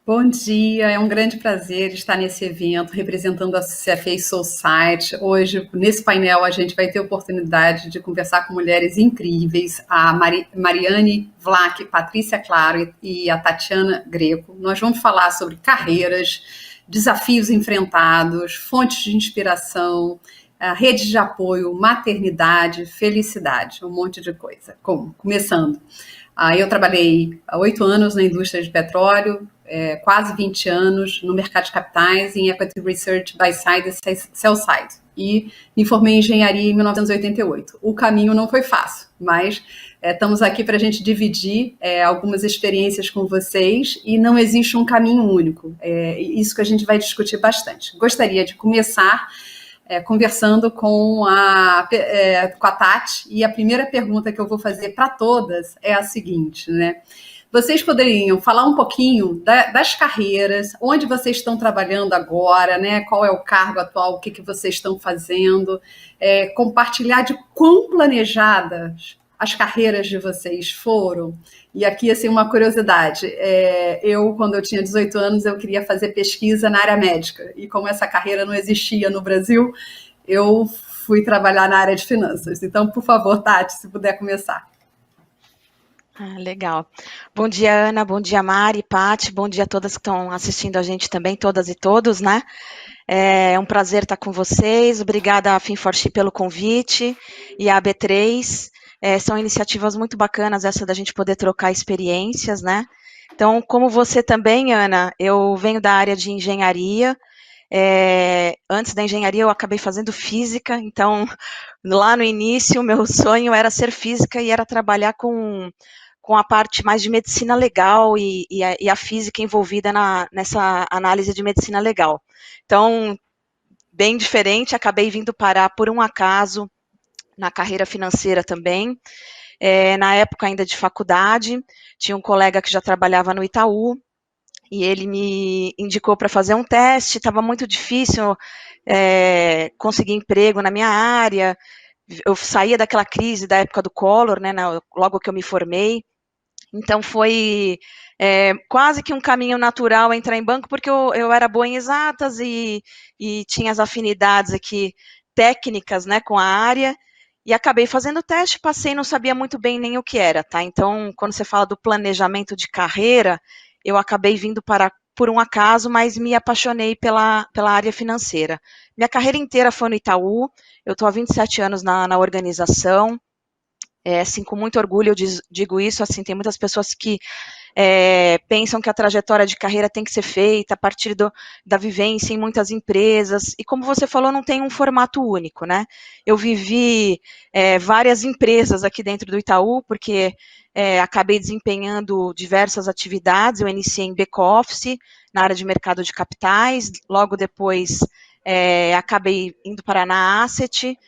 Bom dia, é um grande prazer estar nesse evento representando a CFA Society. Hoje, nesse painel, a gente vai ter a oportunidade de conversar com mulheres incríveis, a Mariane Vlach, Patrícia Claro e a Tatiana Greco. Nós vamos falar sobre carreiras, desafios enfrentados, fontes de inspiração, redes de apoio, maternidade, felicidade, um monte de coisa. Começando. Eu trabalhei há 8 anos na indústria de petróleo, quase 20 anos no mercado de capitais, em Equity Research, Buy-Side e Sell-Side. E me formei em engenharia em 1988. O caminho não foi fácil, mas estamos aqui para a gente dividir algumas experiências com vocês e não existe um caminho único. Isso que a gente vai discutir bastante. Gostaria de começar conversando com a Tati, e a primeira pergunta que eu vou fazer para todas é a seguinte, né? Vocês poderiam falar um pouquinho das carreiras, onde vocês estão trabalhando agora, né? Qual é o cargo atual, o que vocês estão fazendo, compartilhar de quão planejadas as carreiras de vocês foram. E aqui, assim, uma curiosidade, quando eu tinha 18 anos, eu queria fazer pesquisa na área médica, e como essa carreira não existia no Brasil, eu fui trabalhar na área de finanças. Então, por favor, Tati, se puder começar. Legal. Bom dia, Ana, bom dia, Mari, Pati, bom dia a todas que estão assistindo a gente também, todas e todos, né? É um prazer estar com vocês, obrigada a Fin4She pelo convite e a AB3, são iniciativas muito bacanas essa da gente poder trocar experiências, né? Então, como você também, Ana, eu venho da área de engenharia, antes da engenharia eu acabei fazendo física, então lá no início o meu sonho era ser física e era trabalhar com a parte mais de medicina legal e a física envolvida nessa análise de medicina legal. Então, bem diferente, acabei vindo parar por um acaso na carreira financeira também. Na época ainda de faculdade, tinha um colega que já trabalhava no Itaú, e ele me indicou para fazer um teste, estava muito difícil conseguir emprego na minha área, eu saía daquela crise da época do Collor, né, logo que eu me formei, então foi quase que um caminho natural entrar em banco, porque eu era boa em exatas e tinha as afinidades aqui técnicas, né, com a área, e acabei fazendo o teste, passei, não sabia muito bem nem o que era, tá? Então, quando você fala do planejamento de carreira, eu acabei vindo por um acaso, mas me apaixonei pela área financeira. Minha carreira inteira foi no Itaú, eu estou há 27 anos na organização, assim, com muito orgulho eu digo isso, assim, tem muitas pessoas que pensam que a trajetória de carreira tem que ser feita a partir da vivência em muitas empresas, e como você falou, não tem um formato único, né? Eu vivi várias empresas aqui dentro do Itaú, porque acabei desempenhando diversas atividades, eu iniciei em back-office, na área de mercado de capitais, logo depois acabei indo para a Asset,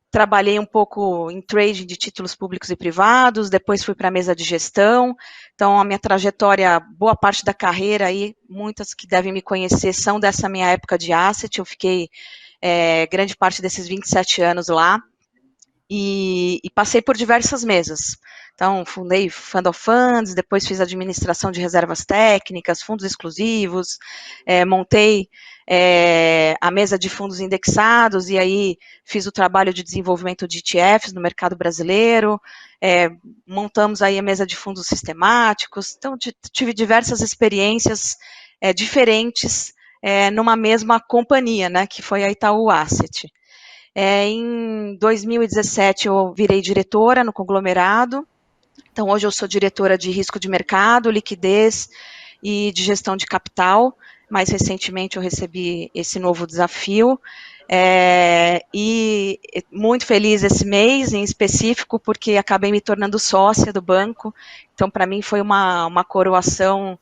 trabalhei um pouco em trading de títulos públicos e privados, depois fui para a mesa de gestão, então a minha trajetória, boa parte da carreira aí, muitas que devem me conhecer são dessa minha época de asset, eu fiquei grande parte desses 27 anos lá, e passei por diversas mesas. Então, fundei Fund of Funds, depois fiz administração de reservas técnicas, fundos exclusivos, montei a mesa de fundos indexados, e aí fiz o trabalho de desenvolvimento de ETFs no mercado brasileiro, montamos aí a mesa de fundos sistemáticos, então tive diversas experiências diferentes numa mesma companhia, né, que foi a Itaú Asset. Em 2017 eu virei diretora no conglomerado, então hoje eu sou diretora de risco de mercado, liquidez e de gestão de capital. Mais recentemente eu recebi esse novo desafio, e muito feliz esse mês em específico, porque acabei me tornando sócia do banco, então para mim foi uma coroação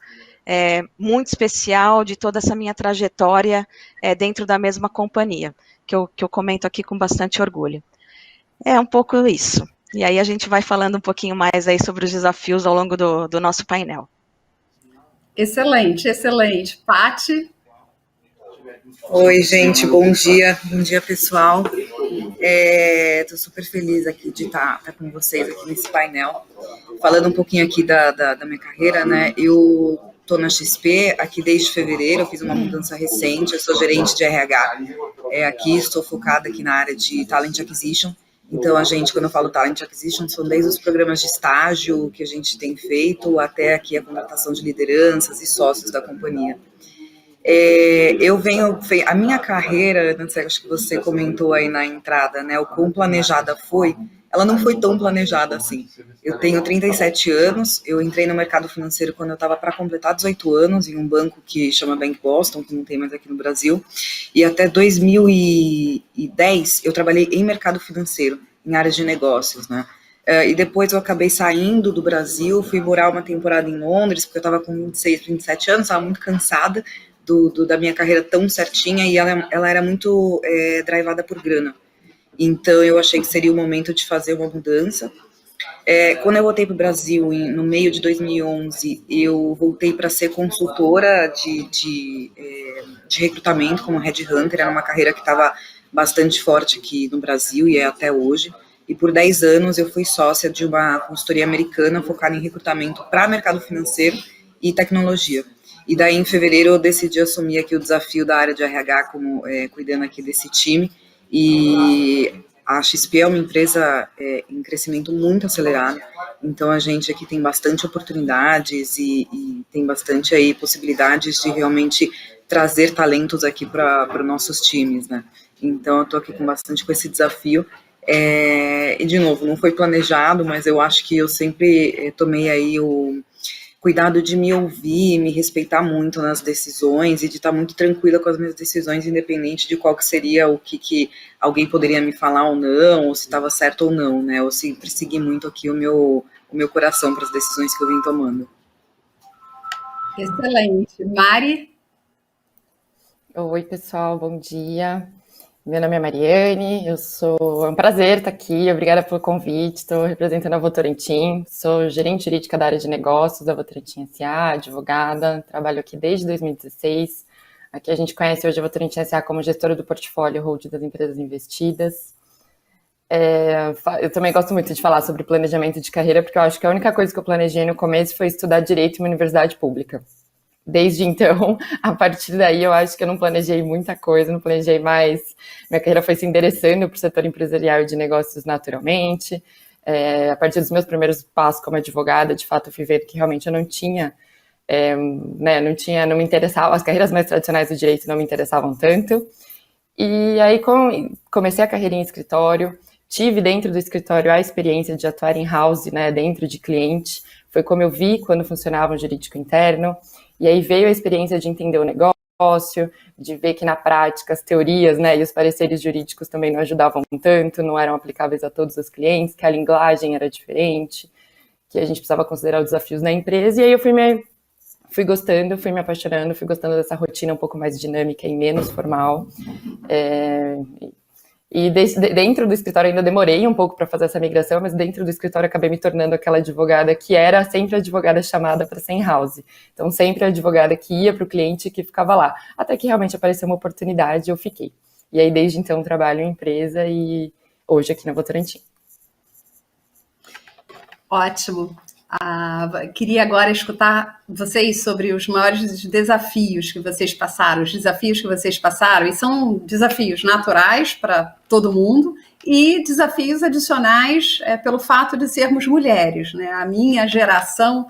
muito especial de toda essa minha trajetória dentro da mesma companhia, que eu comento aqui com bastante orgulho. É um pouco isso. E aí a gente vai falando um pouquinho mais aí sobre os desafios ao longo do nosso painel. Excelente, excelente. Pati? Oi, gente, bom dia pessoal. Estou super feliz aqui de estar com vocês aqui nesse painel, falando um pouquinho aqui da minha carreira, né? Eu estou na XP aqui desde fevereiro, eu fiz uma mudança recente, eu sou gerente de RH aqui, estou focada aqui na área de Talent Acquisition. Então, quando eu falo Talent Acquisition, são desde os programas de estágio que a gente tem feito, até aqui a contratação de lideranças e sócios da companhia. A minha carreira, acho que você comentou aí na entrada, né, o quão planejada foi, ela não foi tão planejada assim. Eu tenho 37 anos, eu entrei no mercado financeiro quando eu estava para completar 18 anos, em um banco que chama Bank Boston, que não tem mais aqui no Brasil, e até 2010 eu trabalhei em mercado financeiro, em áreas de negócios, né. E depois eu acabei saindo do Brasil, fui morar uma temporada em Londres, porque eu estava com 26, 27 anos, estava muito cansada da minha carreira tão certinha, e ela era muito drivada por grana. Então, eu achei que seria o momento de fazer uma mudança. Quando eu voltei para o Brasil, no meio de 2011, eu voltei para ser consultora de recrutamento como headhunter. Era uma carreira que estava bastante forte aqui no Brasil e é até hoje. E por 10 anos eu fui sócia de uma consultoria americana focada em recrutamento para mercado financeiro e tecnologia. E daí, em fevereiro, eu decidi assumir aqui o desafio da área de RH, cuidando aqui desse time. E a XP é uma empresa em crescimento muito acelerado, então a gente aqui tem bastante oportunidades e tem bastante aí possibilidades de realmente trazer talentos aqui para os nossos times, né? Então eu estou aqui com esse desafio. E de novo, não foi planejado, mas eu acho que eu sempre tomei aí o cuidado de me ouvir, me respeitar muito nas decisões e de estar muito tranquila com as minhas decisões, independente de qual que seria o que alguém poderia me falar ou não, ou se estava certo ou não, né? Eu sempre segui muito aqui o meu coração para as decisões que eu vim tomando. Excelente. Mari? Oi, pessoal, bom dia. Meu nome é Mariane, é um prazer estar aqui, obrigada pelo convite, estou representando a Votorantim, sou gerente jurídica da área de negócios da Votorantim S.A., advogada, trabalho aqui desde 2016, aqui a gente conhece hoje a Votorantim S.A. como gestora do portfólio holding das empresas investidas. Eu também gosto muito de falar sobre planejamento de carreira, porque eu acho que a única coisa que eu planejei no começo foi estudar direito em uma universidade pública. Desde então, a partir daí, eu acho que eu não planejei muita coisa, não planejei mais. Minha carreira foi se endereçando para o setor empresarial e de negócios naturalmente. A partir dos meus primeiros passos como advogada, de fato, eu fui vendo que realmente eu não tinha, não me interessava, as carreiras mais tradicionais do direito não me interessavam tanto. E aí, comecei a carreira em escritório, tive dentro do escritório a experiência de atuar em house, né, dentro de cliente. Foi como eu vi quando funcionava o jurídico interno. E aí veio a experiência de entender o negócio, de ver que na prática as teorias, né, e os pareceres jurídicos também não ajudavam tanto, não eram aplicáveis a todos os clientes, que a linguagem era diferente, que a gente precisava considerar os desafios na empresa. E aí eu fui gostando, fui me apaixonando, fui gostando dessa rotina um pouco mais dinâmica e menos formal. E dentro do escritório ainda demorei um pouco para fazer essa migração, mas dentro do escritório acabei me tornando aquela advogada que era sempre a advogada chamada para ser in-house. Então, sempre a advogada que ia para o cliente e que ficava lá. Até que realmente apareceu uma oportunidade e eu fiquei. E aí, desde então, trabalho em empresa e hoje aqui na Votorantim. Ótimo. Queria agora escutar vocês sobre os maiores desafios que vocês passaram, e são desafios naturais para todo mundo e desafios adicionais pelo fato de sermos mulheres, né? A minha geração,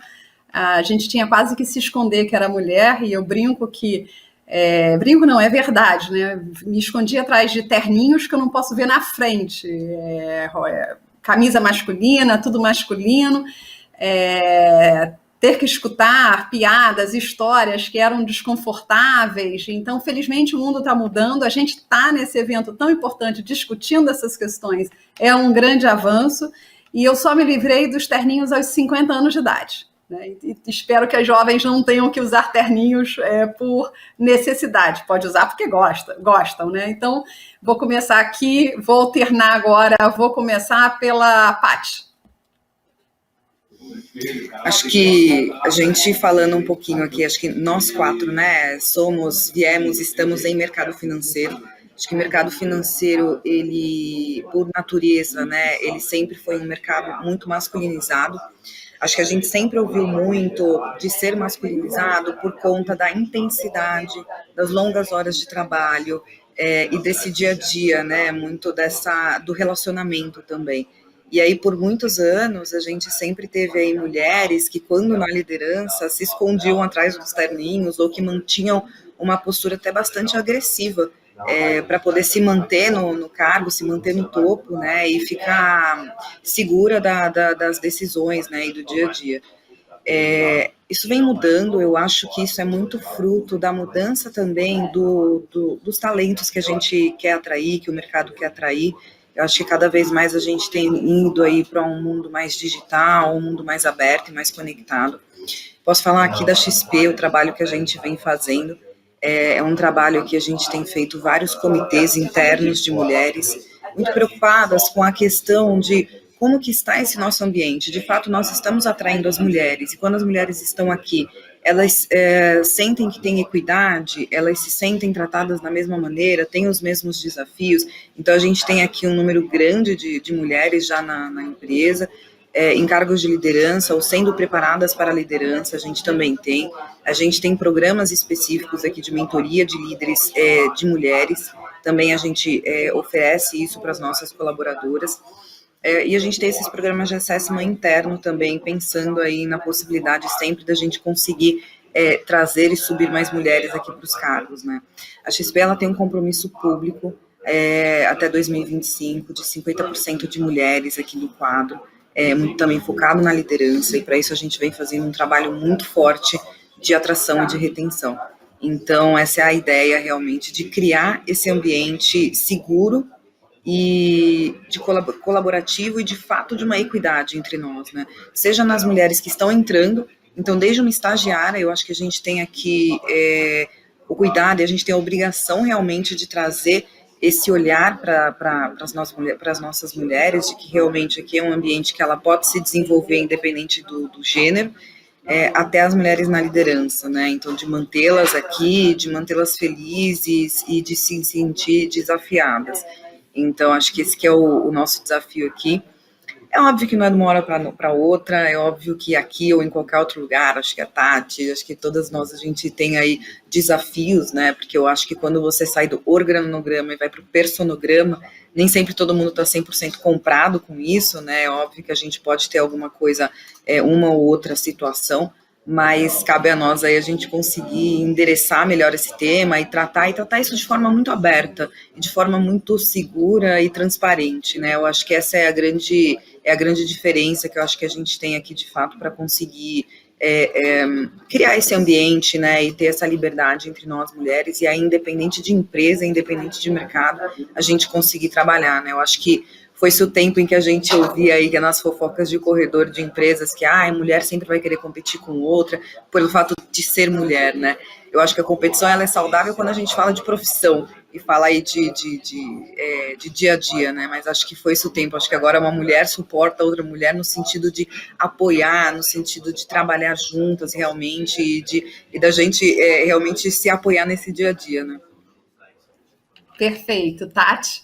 a gente tinha quase que se esconder que era mulher, e eu brinco que brinco não, é verdade, né? Me escondi atrás de terninhos que eu não posso ver na frente, camisa masculina, tudo masculino. Ter que escutar piadas, histórias que eram desconfortáveis. Então, felizmente, o mundo está mudando. A gente está nesse evento tão importante discutindo essas questões. É um grande avanço. E eu só me livrei dos terninhos aos 50 anos de idade, né? E espero que as jovens não tenham que usar terninhos por necessidade. Pode usar porque gostam, né? Então, vou começar aqui, vou alternar agora. Vou começar pela Paty. Acho que a gente falando um pouquinho aqui, acho que nós quatro, né, estamos em mercado financeiro. Acho que o mercado financeiro, ele, por natureza, né, ele sempre foi um mercado muito masculinizado. Acho que a gente sempre ouviu muito de ser masculinizado por conta da intensidade, das longas horas de trabalho, e desse dia a dia, né? Muito do relacionamento também. E aí, por muitos anos, a gente sempre teve aí mulheres que, quando na liderança, se escondiam atrás dos terninhos ou que mantinham uma postura até bastante agressiva, para poder se manter no cargo, se manter no topo, né, e ficar segura das decisões, né, e do dia a dia. Isso vem mudando, eu acho que isso é muito fruto da mudança também dos talentos que a gente quer atrair, que o mercado quer atrair. Eu acho que cada vez mais a gente tem ido aí para um mundo mais digital, um mundo mais aberto e mais conectado. Posso falar aqui da XP, o trabalho que a gente vem fazendo. É um trabalho que a gente tem feito vários comitês internos de mulheres, muito preocupadas com a questão de como que está esse nosso ambiente. De fato, nós estamos atraindo as mulheres, e quando as mulheres estão aqui, elas sentem que têm equidade, elas se sentem tratadas da mesma maneira, têm os mesmos desafios. Então, a gente tem aqui um número grande de mulheres já na empresa, em cargos de liderança ou sendo preparadas para a liderança, a gente também tem. A gente tem programas específicos aqui de mentoria de líderes de mulheres, também a gente oferece isso para as nossas colaboradoras. E a gente tem esses programas de assessment interno também, pensando aí na possibilidade sempre da gente conseguir trazer e subir mais mulheres aqui para os cargos, né? A XP, ela tem um compromisso público até 2025 de 50% de mulheres aqui no quadro, muito também focado na liderança, e para isso a gente vem fazendo um trabalho muito forte de atração e de retenção. Então, essa é a ideia realmente de criar esse ambiente seguro e de colaborativo e de fato de uma equidade entre nós, né? Seja nas mulheres que estão entrando, então desde uma estagiária, eu acho que a gente tem aqui o cuidado e a gente tem a obrigação realmente de trazer esse olhar para as nossas mulheres, de que realmente aqui é um ambiente que ela pode se desenvolver independente do gênero, até as mulheres na liderança, né? Então, de mantê-las aqui, de mantê-las felizes e de se sentir desafiadas. Então, acho que esse que é o nosso desafio aqui. É óbvio que não é de uma hora para outra, é óbvio que aqui ou em qualquer outro lugar, acho que a Tati, acho que todas nós, a gente tem aí desafios, né? Porque eu acho que quando você sai do organograma e vai para o personograma, nem sempre todo mundo está 100% comprado com isso, né? É óbvio que a gente pode ter alguma coisa, uma ou outra situação, mas cabe a nós aí a gente conseguir endereçar melhor esse tema e tratar isso de forma muito aberta, de forma muito segura e transparente, né? Eu acho que essa é a grande diferença que eu acho que a gente tem aqui de fato para conseguir criar esse ambiente, né, e ter essa liberdade entre nós mulheres, e aí independente de empresa, independente de mercado, a gente conseguir trabalhar, né? Eu acho que foi-se o tempo em que a gente ouvia aí nas fofocas de corredor de empresas que a mulher sempre vai querer competir com outra pelo fato de ser mulher, né? Eu acho que a competição ela é saudável quando a gente fala de profissão e fala aí de dia a dia, né? Mas acho que foi esse o tempo. Acho que agora uma mulher suporta outra mulher no sentido de apoiar, no sentido de trabalhar juntas realmente e da gente realmente se apoiar nesse dia a dia, né? Perfeito. Tati?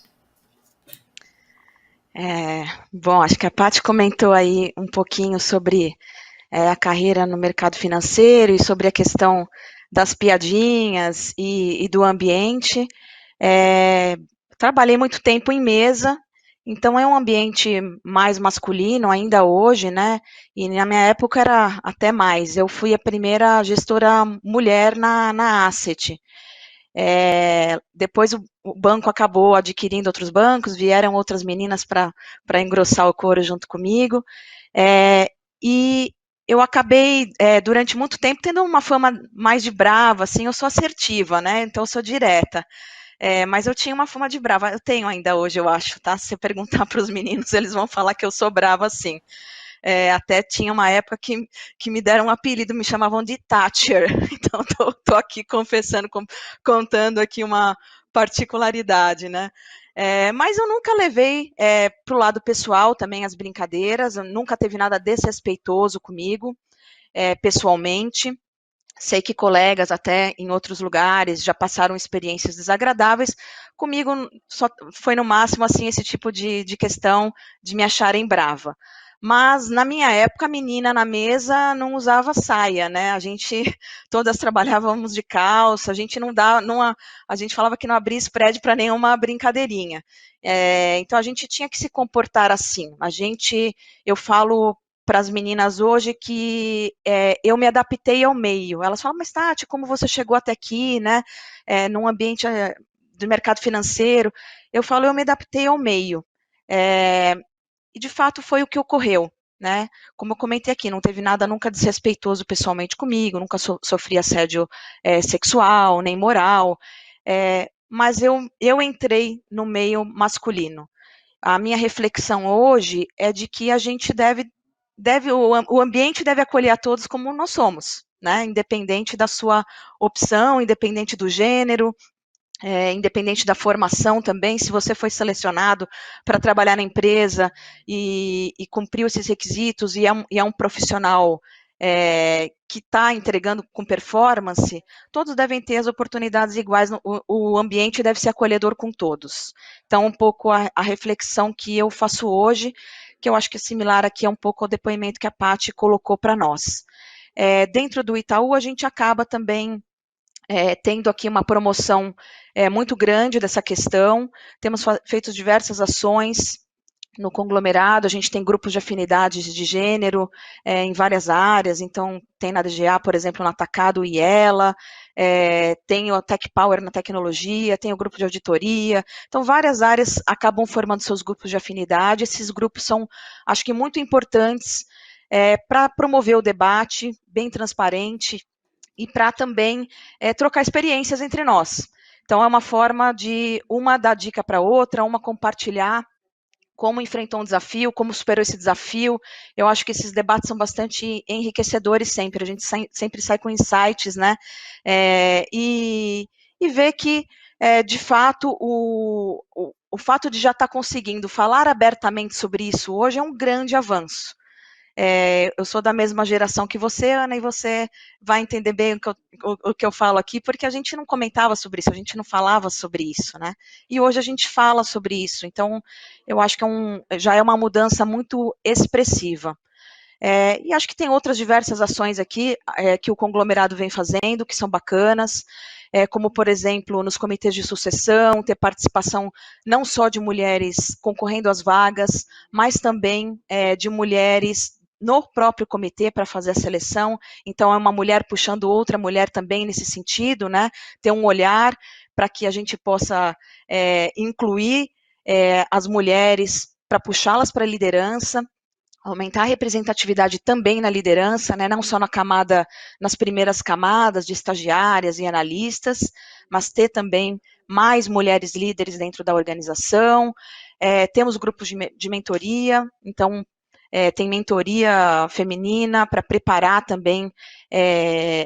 Bom, acho que a Paty comentou aí um pouquinho sobre a carreira no mercado financeiro e sobre a questão das piadinhas e do ambiente. Trabalhei muito tempo em mesa, então é um ambiente mais masculino ainda hoje, né? E na minha época era até mais. Eu fui a primeira gestora mulher na Asset. Depois o banco acabou adquirindo outros bancos, vieram outras meninas para engrossar o couro junto comigo, e eu acabei, durante muito tempo, tendo uma fama mais de brava, assim, eu sou assertiva, né, então eu sou direta, mas eu tinha uma fama de brava, eu tenho ainda hoje, eu acho, tá, se você perguntar para os meninos, eles vão falar que eu sou brava, sim. Até tinha uma época que me deram um apelido, me chamavam de Thatcher, então estou aqui confessando, contando aqui uma particularidade, né? Mas eu nunca levei para o lado pessoal também as brincadeiras, nunca teve nada desrespeitoso comigo, pessoalmente. Sei que colegas até em outros lugares já passaram experiências desagradáveis, comigo só foi no máximo assim esse tipo de questão de me acharem brava. Mas na minha época, a menina na mesa não usava saia, né? A gente todas trabalhávamos de calça, a gente não dá, não, a gente falava que não abria spread para nenhuma brincadeirinha. Então a gente tinha que se comportar assim. Eu falo para as meninas hoje que eu me adaptei ao meio. Elas falam, mas Tati, como você chegou até aqui, né? Num ambiente do mercado financeiro. Eu falo, eu me adaptei ao meio. E de fato foi o que ocorreu, né? Como eu comentei aqui, não teve nada nunca desrespeitoso pessoalmente comigo, nunca sofri assédio sexual, nem moral, mas eu entrei no meio masculino. A minha reflexão hoje é de que a gente o ambiente deve acolher a todos como nós somos, né? Independente da sua opção, independente do gênero, independente da formação também, se você foi selecionado para trabalhar na empresa e cumpriu esses requisitos e é um profissional que está entregando com performance, todos devem ter as oportunidades iguais, o ambiente deve ser acolhedor com todos. Então, um pouco a reflexão que eu faço hoje, que eu acho que é similar aqui, é um pouco ao depoimento que a Paty colocou para nós. Dentro do Itaú, a gente acaba também tendo aqui uma promoção muito grande dessa questão, temos feito diversas ações no conglomerado, a gente tem grupos de afinidades de gênero em várias áreas, então tem na DGA, por exemplo, no Atacado e ela, tem o Tech Power na tecnologia, tem o grupo de auditoria, então várias áreas acabam formando seus grupos de afinidade, esses grupos são, acho que muito importantes para promover o debate bem transparente, e para também trocar experiências entre nós. Então, é uma forma de uma dar dica para outra, uma compartilhar como enfrentou um desafio, como superou esse desafio. Eu acho que esses debates são bastante enriquecedores sempre, a gente sempre sai com insights, né? E ver que, de fato, o fato de já estar conseguindo falar abertamente sobre isso hoje é um grande avanço. Eu sou da mesma geração que você, Ana, e você vai entender bem o que eu falo aqui, porque a gente não comentava sobre isso, a gente não falava sobre isso, né? E hoje a gente fala sobre isso, então eu acho que já é uma mudança muito expressiva. E acho que tem outras diversas ações aqui que o conglomerado vem fazendo, que são bacanas, como, por exemplo, nos comitês de sucessão, ter participação não só de mulheres concorrendo às vagas, mas também de mulheres no próprio comitê para fazer a seleção, então é uma mulher puxando outra mulher também nesse sentido, né, ter um olhar para que a gente possa incluir as mulheres para puxá-las para a liderança, aumentar a representatividade também na liderança, né, não só nas primeiras camadas de estagiárias e analistas, mas ter também mais mulheres líderes dentro da organização. Temos grupos de mentoria, então tem mentoria feminina para preparar também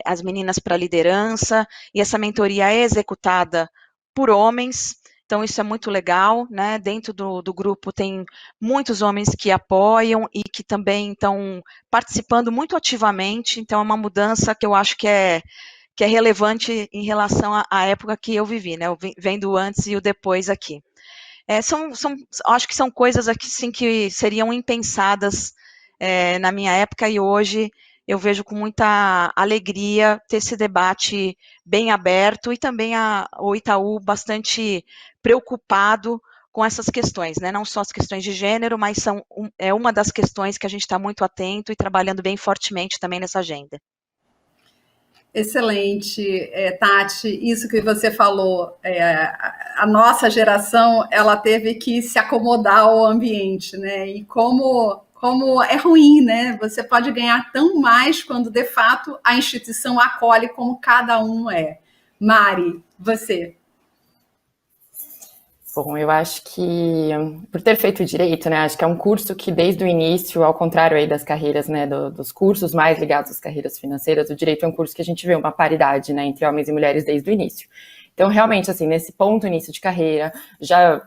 as meninas para a liderança, e essa mentoria é executada por homens. Então, isso é muito legal, né? Dentro do grupo tem muitos homens que apoiam e que também estão participando muito ativamente, então é uma mudança que eu acho que é relevante em relação à época que eu vivi, né? Eu vendo o antes e o depois aqui. Acho que são coisas aqui, sim, que seriam impensadas na minha época, e hoje eu vejo com muita alegria ter esse debate bem aberto, e também o Itaú bastante preocupado com essas questões, né? Não só as questões de gênero, mas é uma das questões que a gente está muito atento e trabalhando bem fortemente também nessa agenda. Excelente, Tati, isso que você falou, a nossa geração, ela teve que se acomodar ao ambiente, né, e como é ruim, né, você pode ganhar tão mais quando, de fato, a instituição acolhe como cada um é. Mari, você. Bom, eu acho que, por ter feito direito, né, acho que é um curso que desde o início, ao contrário aí das carreiras, né, dos cursos mais ligados às carreiras financeiras, o direito é um curso que a gente vê uma paridade, né, entre homens e mulheres desde o início. Então, realmente, assim, nesse ponto início de carreira, já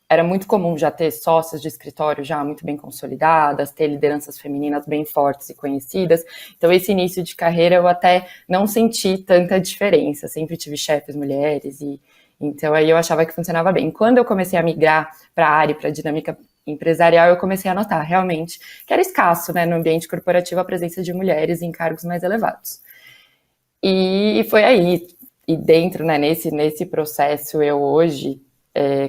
era muito comum já ter sócias de escritório já muito bem consolidadas, ter lideranças femininas bem fortes e conhecidas. Então, esse início de carreira eu até não senti tanta diferença, sempre tive chefes mulheres então aí eu achava que funcionava bem. Quando eu comecei a migrar para a área, para a dinâmica empresarial, eu comecei a notar realmente que era escasso, né, no ambiente corporativo a presença de mulheres em cargos mais elevados. E foi aí, e dentro, né, nesse processo, eu hoje,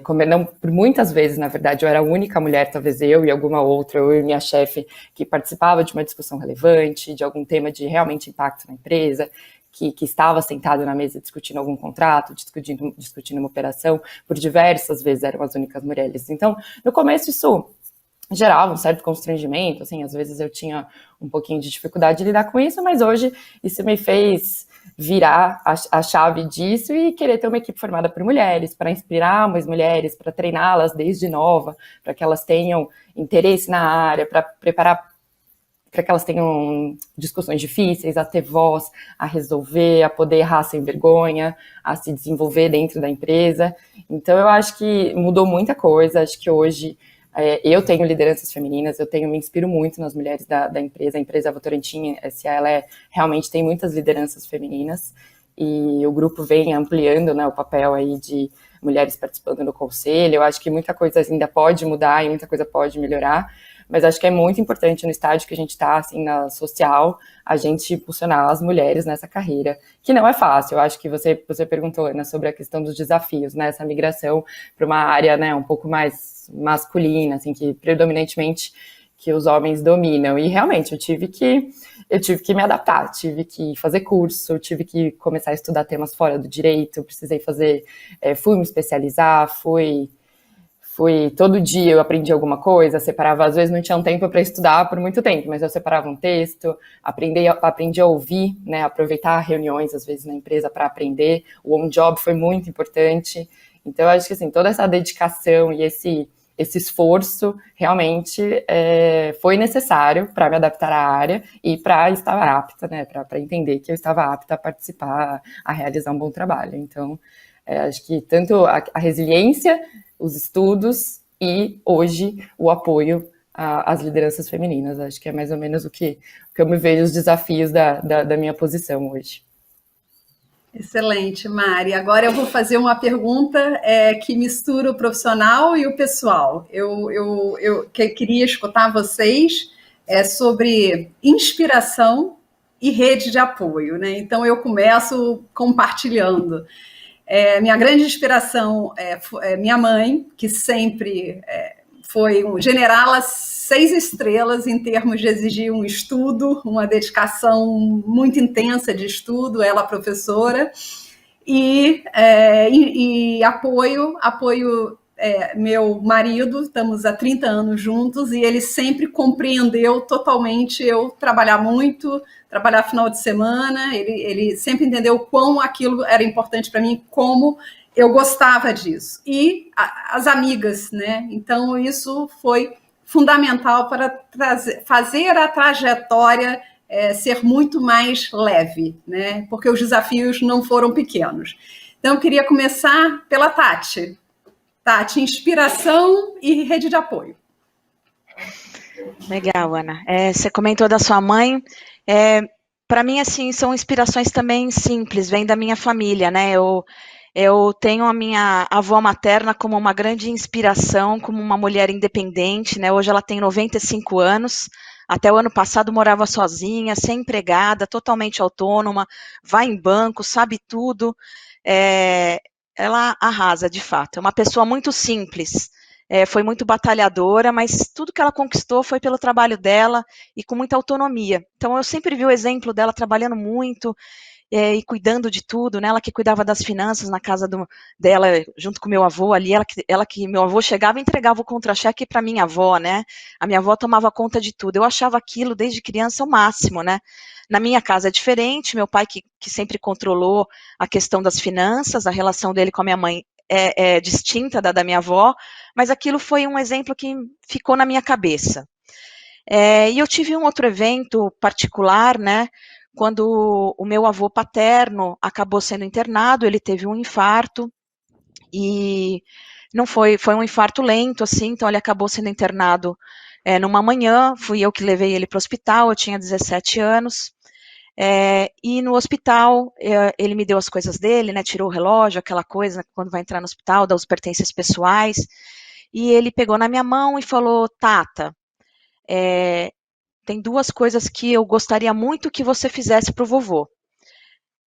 como não, por muitas vezes, na verdade, eu era a única mulher, talvez eu e alguma outra, eu e minha chefe, que participava de uma discussão relevante, de algum tema de realmente impacto na empresa, que estava sentado na mesa discutindo algum contrato, discutindo uma operação, por diversas vezes eram as únicas mulheres. Então, no começo isso gerava um certo constrangimento, assim, às vezes eu tinha um pouquinho de dificuldade de lidar com isso, mas hoje isso me fez virar a chave disso e querer ter uma equipe formada por mulheres, para inspirar mais mulheres, para treiná-las desde nova, para que elas tenham interesse na área, para preparar para que elas tenham discussões difíceis, a ter voz, a resolver, a poder errar sem vergonha, a se desenvolver dentro da empresa. Então, eu acho que mudou muita coisa. Acho que hoje eu tenho lideranças femininas, me inspiro muito nas mulheres da empresa. A empresa Votorantim S.A., ela realmente tem muitas lideranças femininas e o grupo vem ampliando, né, o papel aí de mulheres participando do conselho. Eu acho que muita coisa ainda pode mudar e muita coisa pode melhorar, mas acho que é muito importante no estágio que a gente está, assim, na social, a gente impulsionar as mulheres nessa carreira, que não é fácil. Eu acho que você perguntou, Ana, sobre a questão dos desafios, né, essa migração para uma área, né, um pouco mais masculina, assim, que predominantemente que os homens dominam, e realmente eu tive que me adaptar, tive que fazer curso, tive que começar a estudar temas fora do direito, precisei fui me especializar, fui todo dia eu aprendi alguma coisa, separava, às vezes não tinha um tempo para estudar por muito tempo, mas eu separava um texto, aprendi a ouvir, né, aproveitar reuniões, às vezes, na empresa para aprender. O on-job foi muito importante. Então, eu acho que, assim, toda essa dedicação e esse esforço realmente foi necessário para me adaptar à área e para estar apta, né, para entender que eu estava apta a participar, a realizar um bom trabalho. Então, acho que tanto a resiliência, os estudos e, hoje, o apoio às lideranças femininas. Acho que é mais ou menos o que eu me vejo os desafios da minha posição hoje. Excelente, Mari. Agora eu vou fazer uma pergunta que mistura o profissional e o pessoal. Eu queria escutar vocês sobre inspiração e rede de apoio, né? Então eu começo compartilhando. Minha grande inspiração é minha mãe, que sempre foi um generala 6 estrelas em termos de exigir um estudo, uma dedicação muito intensa de estudo, ela professora, e apoio meu marido, estamos há 30 anos juntos, e ele sempre compreendeu totalmente eu trabalhar muito, trabalhar final de semana, ele sempre entendeu quão aquilo era importante para mim, como eu gostava disso. E as amigas, né? Então, isso foi fundamental para fazer a trajetória ser muito mais leve, né? Porque os desafios não foram pequenos. Então, eu queria começar pela Tati. Tati, inspiração e rede de apoio. Legal, Ana. Você comentou da sua mãe. Para mim, assim, são inspirações também simples, vem da minha família, né? Eu tenho a minha avó materna como uma grande inspiração, como uma mulher independente, né? Hoje ela tem 95 anos. Até o ano passado morava sozinha, sem empregada, totalmente autônoma, vai em banco, sabe tudo. Ela arrasa, de fato. É uma pessoa muito simples. Foi muito batalhadora, mas tudo que ela conquistou foi pelo trabalho dela e com muita autonomia. Então, eu sempre vi o exemplo dela trabalhando muito e cuidando de tudo, né? Ela que cuidava das finanças na casa dela, junto com meu avô ali, ela que meu avô chegava e entregava o contra-cheque para minha avó, né? A minha avó tomava conta de tudo. Eu achava aquilo, desde criança, o máximo, né? Na minha casa é diferente, meu pai que sempre controlou a questão das finanças, a relação dele com a minha mãe é distinta da minha avó, mas aquilo foi um exemplo que ficou na minha cabeça. E eu tive um outro evento particular, né, quando o meu avô paterno acabou sendo internado, ele teve um infarto, e não foi um infarto lento, assim, então ele acabou sendo internado numa manhã, fui eu que levei ele para o hospital, eu tinha 17 anos, e no hospital ele me deu as coisas dele, né, tirou o relógio, aquela coisa, quando vai entrar no hospital, dá os pertences pessoais, e ele pegou na minha mão e falou, Tata, tem 2 coisas que eu gostaria muito que você fizesse para o vovô.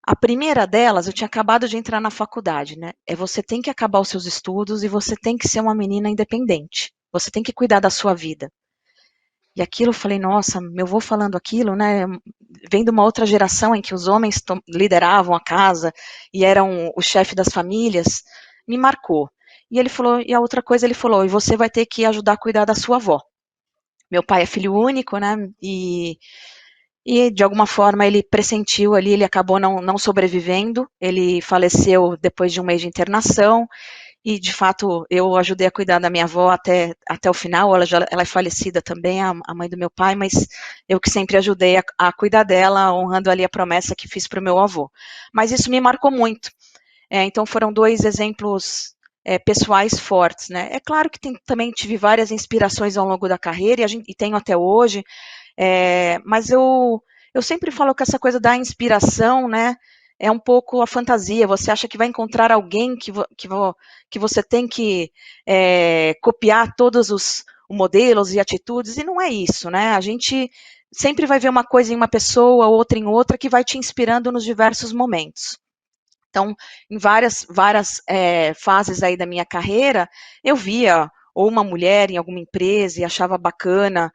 A primeira delas, eu tinha acabado de entrar na faculdade, né? Você tem que acabar os seus estudos e você tem que ser uma menina independente. Você tem que cuidar da sua vida. E aquilo eu falei, nossa, meu avô falando aquilo, né? Vem de uma outra geração em que os homens lideravam a casa e eram o chefe das famílias, me marcou. E ele falou, e a outra coisa ele falou, e você vai ter que ajudar a cuidar da sua avó. Meu pai é filho único, né? E de alguma forma ele pressentiu ali, ele acabou não sobrevivendo, ele faleceu depois de um mês de internação, e de fato eu ajudei a cuidar da minha avó até o final, ela é falecida também, a mãe do meu pai, mas eu que sempre ajudei a cuidar dela, honrando ali a promessa que fiz para o meu avô. Mas isso me marcou muito. Então foram 2 exemplos pessoais fortes, né? É claro que também tive várias inspirações ao longo da carreira, e tenho até hoje, mas eu sempre falo que essa coisa da inspiração, né, é um pouco a fantasia. Você acha que vai encontrar alguém que você tem que copiar todos os modelos e atitudes, e não é isso, né? A gente sempre vai ver uma coisa em uma pessoa, outra em outra, que vai te inspirando nos diversos momentos. Então, em várias fases aí da minha carreira, eu via ou uma mulher em alguma empresa e achava bacana,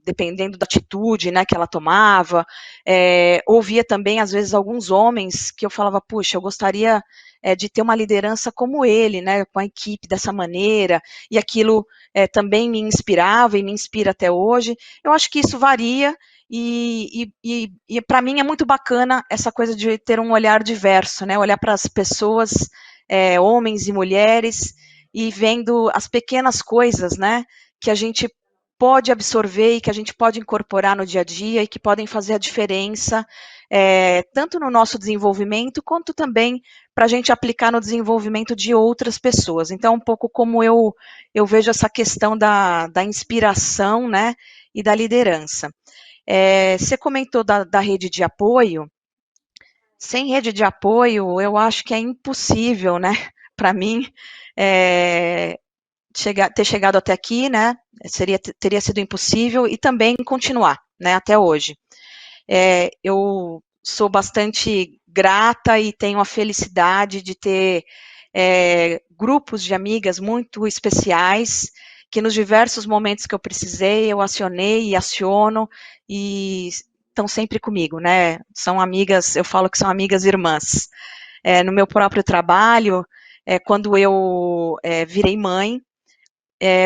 dependendo da atitude, né, que ela tomava. Ouvia também, às vezes, alguns homens que eu falava, puxa, eu gostaria de ter uma liderança como ele, né, com a equipe dessa maneira, e aquilo também me inspirava e me inspira até hoje. Eu acho que isso varia, e para mim é muito bacana essa coisa de ter um olhar diverso, né? Olhar para as pessoas, homens e mulheres, e vendo as pequenas coisas, né? Que a gente pode absorver e que a gente pode incorporar no dia a dia e que podem fazer a diferença, tanto no nosso desenvolvimento, quanto também para a gente aplicar no desenvolvimento de outras pessoas. Então, um pouco como eu vejo essa questão da inspiração, né? E da liderança. Você comentou da rede de apoio. Sem rede de apoio, eu acho que é impossível, né, para mim, ter chegado até aqui, né, teria sido impossível, e também continuar, né, até hoje. Eu sou bastante grata e tenho a felicidade de ter grupos de amigas muito especiais, que nos diversos momentos que eu precisei, eu acionei e aciono, e estão sempre comigo, né? São amigas, eu falo que são amigas irmãs. No meu próprio trabalho, quando eu virei mãe,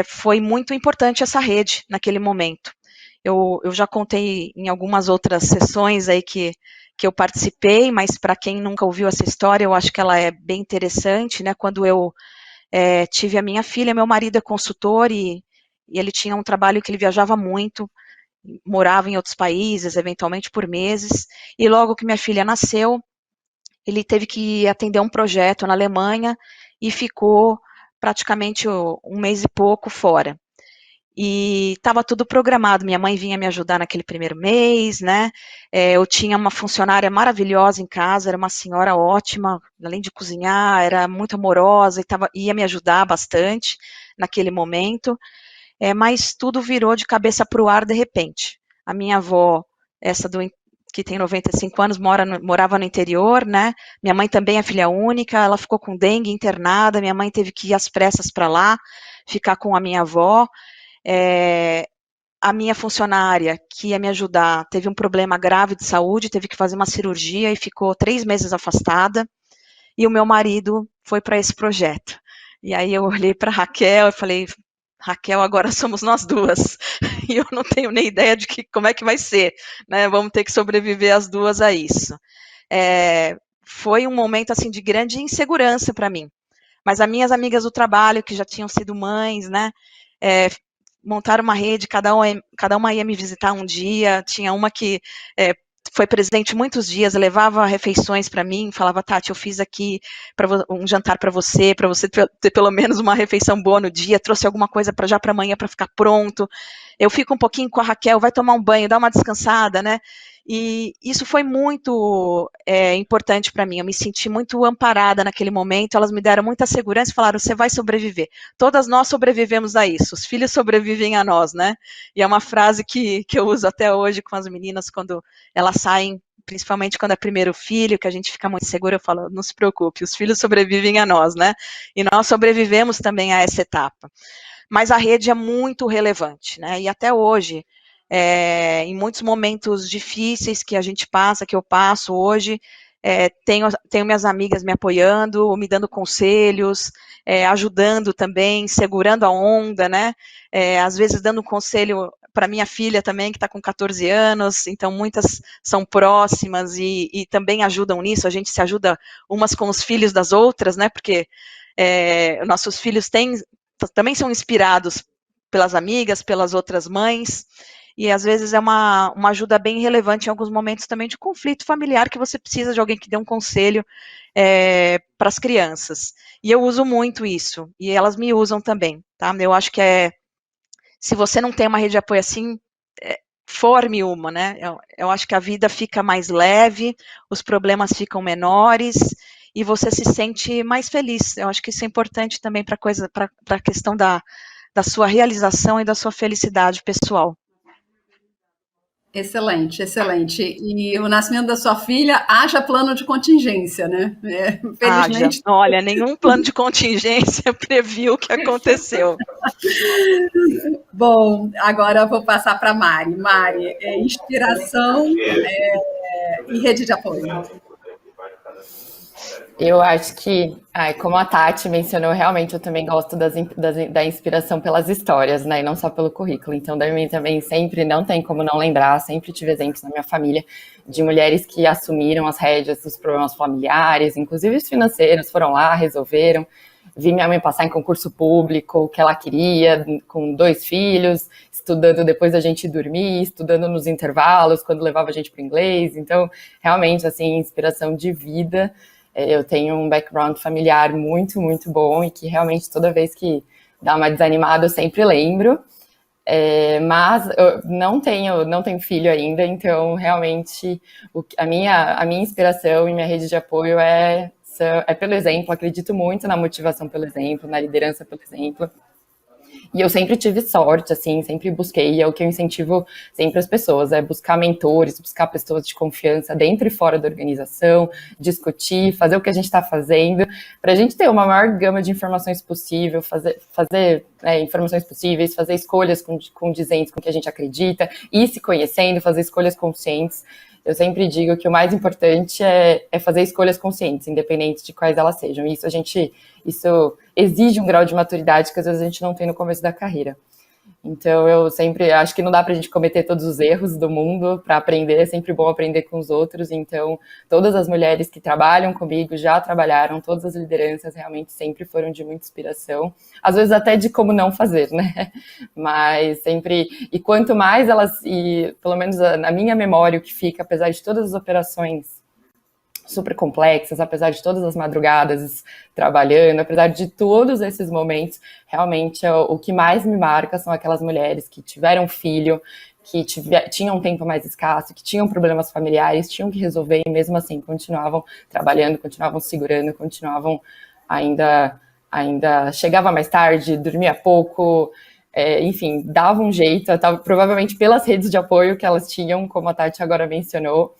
foi muito importante essa rede naquele momento. Eu já contei em algumas outras sessões aí que eu participei, mas para quem nunca ouviu essa história, eu acho que ela é bem interessante, né? Quando eu tive a minha filha, meu marido é consultor e ele tinha um trabalho que ele viajava muito, morava em outros países, eventualmente por meses, e logo que minha filha nasceu, ele teve que atender um projeto na Alemanha e ficou praticamente 1 mês e pouco fora. E estava tudo programado, minha mãe vinha me ajudar naquele primeiro mês, né, eu tinha uma funcionária maravilhosa em casa, era uma senhora ótima, além de cozinhar, era muito amorosa, e ia me ajudar bastante naquele momento, mas tudo virou de cabeça para o ar de repente. A minha avó, que tem 95 anos, morava no interior, né, minha mãe também é filha única, ela ficou com dengue internada, minha mãe teve que ir às pressas para lá, ficar com a minha avó. A minha funcionária, que ia me ajudar, teve um problema grave de saúde, teve que fazer uma cirurgia e ficou 3 meses afastada, e o meu marido foi para esse projeto. E aí eu olhei para a Raquel e falei, Raquel, agora somos nós duas, e eu não tenho nem ideia de como é que vai ser, né? Vamos ter que sobreviver as duas a isso. Foi um momento assim de grande insegurança para mim, mas as minhas amigas do trabalho, que já tinham sido mães, né, montaram uma rede, cada uma ia me visitar um dia, tinha uma que foi presente muitos dias, levava refeições para mim, falava, Tati, eu fiz aqui um jantar para você ter pelo menos uma refeição boa no dia, trouxe alguma coisa já para amanhã para ficar pronto, eu fico um pouquinho com a Raquel, vai tomar um banho, dá uma descansada, né, E isso foi muito importante para mim. Eu me senti muito amparada naquele momento. Elas me deram muita segurança e falaram: você vai sobreviver. Todas nós sobrevivemos a isso. Os filhos sobrevivem a nós, né? E é uma frase que eu uso até hoje com as meninas quando elas saem, principalmente quando é primeiro filho, que a gente fica muito segura. Eu falo: não se preocupe, os filhos sobrevivem a nós, né? E nós sobrevivemos também a essa etapa. Mas a rede é muito relevante, né? E até hoje, em muitos momentos difíceis que a gente passa, que eu passo hoje, tenho minhas amigas me apoiando, me dando conselhos, ajudando também, segurando a onda, né? Às vezes dando conselho para minha filha também, que está com 14 anos, então muitas são próximas e também ajudam nisso, a gente se ajuda umas com os filhos das outras, né? Porque nossos filhos também são inspirados pelas amigas, pelas outras mães, e às vezes é uma ajuda bem relevante em alguns momentos também de conflito familiar, que você precisa de alguém que dê um conselho para as crianças. E eu uso muito isso, e elas me usam também, tá? Eu acho que se você não tem uma rede de apoio assim, forme uma, né? Eu acho que a vida fica mais leve, os problemas ficam menores, e você se sente mais feliz. Eu acho que isso é importante também para a questão da sua realização e da sua felicidade pessoal. Excelente, excelente. E o nascimento da sua filha, haja plano de contingência, né? Felizmente. Olha, nenhum plano de contingência previu o que aconteceu. Bom, agora eu vou passar para a Mari. Mari, inspiração e rede de apoio. Eu acho que, como a Tati mencionou, realmente eu também gosto da inspiração pelas histórias, né? E não só pelo currículo. Então, também sempre não tem como não lembrar, sempre tive exemplos na minha família de mulheres que assumiram as rédeas dos problemas familiares, inclusive os financeiros, foram lá, resolveram. Vi minha mãe passar em concurso público, o que ela queria, com 2 filhos, estudando depois da gente dormir, estudando nos intervalos, quando levava a gente para o inglês. Então, realmente, assim, inspiração de vida. Eu tenho um background familiar muito, muito bom e que realmente toda vez que dá uma desanimada eu sempre lembro. Mas eu não tenho filho ainda, então realmente a minha inspiração e minha rede de apoio é pelo exemplo. Acredito muito na motivação pelo exemplo, na liderança pelo exemplo. E eu sempre tive sorte, assim, sempre busquei, é o que eu incentivo sempre as pessoas, buscar mentores, buscar pessoas de confiança dentro e fora da organização, discutir, fazer o que a gente está fazendo, para a gente ter uma maior gama de informações possível, fazer informações possíveis, fazer escolhas condizentes com o que a gente acredita, ir se conhecendo, fazer escolhas conscientes. Eu sempre digo que o mais importante é fazer escolhas conscientes, independente de quais elas sejam. E isso exige um grau de maturidade que às vezes a gente não tem no começo da carreira. Então, eu sempre acho que não dá para a gente cometer todos os erros do mundo para aprender, é sempre bom aprender com os outros. Então, todas as mulheres que trabalham comigo já trabalharam, todas as lideranças realmente sempre foram de muita inspiração, às vezes até de como não fazer, né? Mas sempre, e quanto mais elas, e pelo menos na minha memória, o que fica, apesar de todas as operações super complexas, apesar de todas as madrugadas trabalhando, apesar de todos esses momentos, realmente o que mais me marca são aquelas mulheres que tiveram filho, que tinham um tempo mais escasso, que tinham problemas familiares, tinham que resolver e mesmo assim continuavam trabalhando, continuavam segurando, continuavam ainda chegava mais tarde, dormia pouco, enfim, dava um jeito, provavelmente pelas redes de apoio que elas tinham, como a Tati agora mencionou.